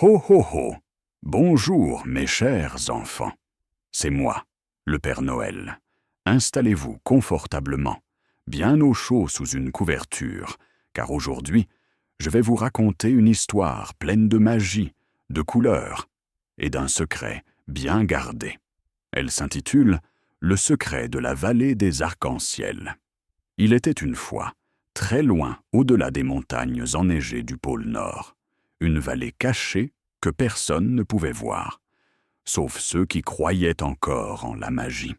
Ho ho ho! Bonjour mes chers enfants. C'est moi, le Père Noël. Installez-vous confortablement, bien au chaud sous une couverture, car aujourd'hui, je vais vous raconter une histoire pleine de magie, de couleurs et d'un secret bien gardé. Elle s'intitule « Le secret de la vallée des arcs-en-ciel ». Il était une fois, très loin au-delà des montagnes enneigées du pôle Nord, une vallée cachée que personne ne pouvait voir, sauf ceux qui croyaient encore en la magie.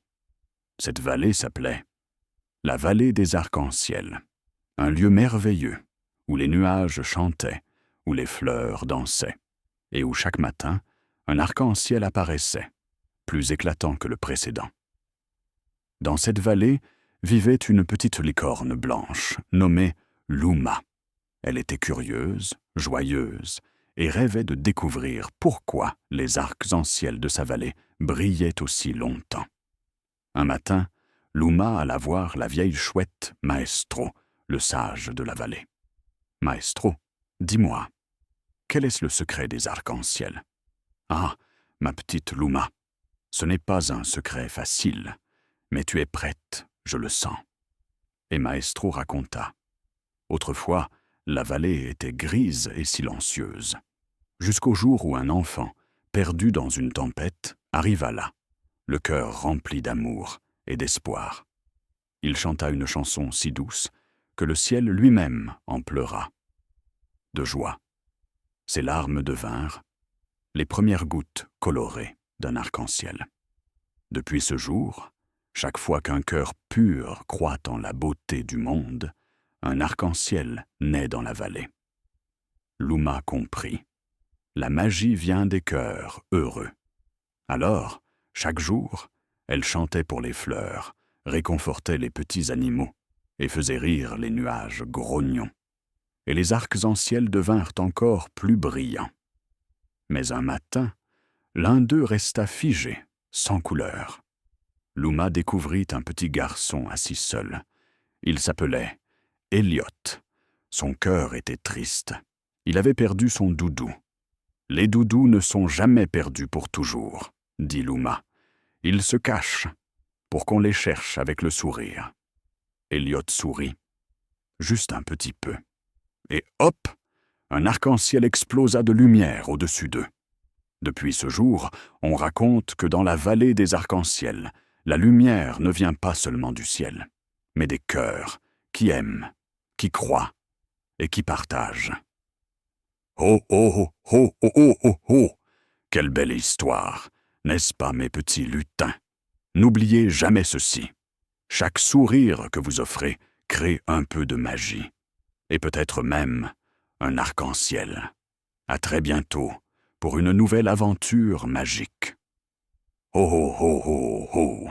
Cette vallée s'appelait la vallée des arcs-en-ciel, un lieu merveilleux où les nuages chantaient, où les fleurs dansaient, et où chaque matin, un arc-en-ciel apparaissait, plus éclatant que le précédent. Dans cette vallée vivait une petite licorne blanche nommée Luma. Elle était curieuse, joyeuse, et rêvait de découvrir pourquoi les arcs-en-ciel de sa vallée brillaient aussi longtemps. Un matin, Luma alla voir la vieille chouette Maestro, le sage de la vallée. « Maestro, dis-moi, quel est le secret des arcs-en-ciel ?»« Ah, ma petite Luma, ce n'est pas un secret facile, mais tu es prête, je le sens. » Et Maestro raconta. Autrefois, la vallée était grise et silencieuse, jusqu'au jour où un enfant, perdu dans une tempête, arriva là, le cœur rempli d'amour et d'espoir. Il chanta une chanson si douce que le ciel lui-même en pleura. De joie, ses larmes devinrent les premières gouttes colorées d'un arc-en-ciel. Depuis ce jour, chaque fois qu'un cœur pur croit en la beauté du monde, un arc-en-ciel naît dans la vallée. Luma comprit. La magie vient des cœurs heureux. Alors, chaque jour, elle chantait pour les fleurs, réconfortait les petits animaux et faisait rire les nuages grognons. Et les arcs-en-ciel devinrent encore plus brillants. Mais un matin, l'un d'eux resta figé, sans couleur. Luma découvrit un petit garçon assis seul. Il s'appelait Elliot. Son cœur était triste. Il avait perdu son doudou. « Les doudous ne sont jamais perdus pour toujours, » dit Luma. « Ils se cachent pour qu'on les cherche avec le sourire. » Elliot sourit, juste un petit peu. Et hop, un arc-en-ciel explosa de lumière au-dessus d'eux. Depuis ce jour, on raconte que dans la vallée des arcs-en-ciel, la lumière ne vient pas seulement du ciel, mais des cœurs qui aiment, qui croient et qui partagent. Oh, oh, oh, oh, oh, oh, oh! Quelle belle histoire, n'est-ce pas, mes petits lutins? N'oubliez jamais ceci. Chaque sourire que vous offrez crée un peu de magie, et peut-être même un arc-en-ciel. À très bientôt pour une nouvelle aventure magique. Oh, oh, oh, oh, oh!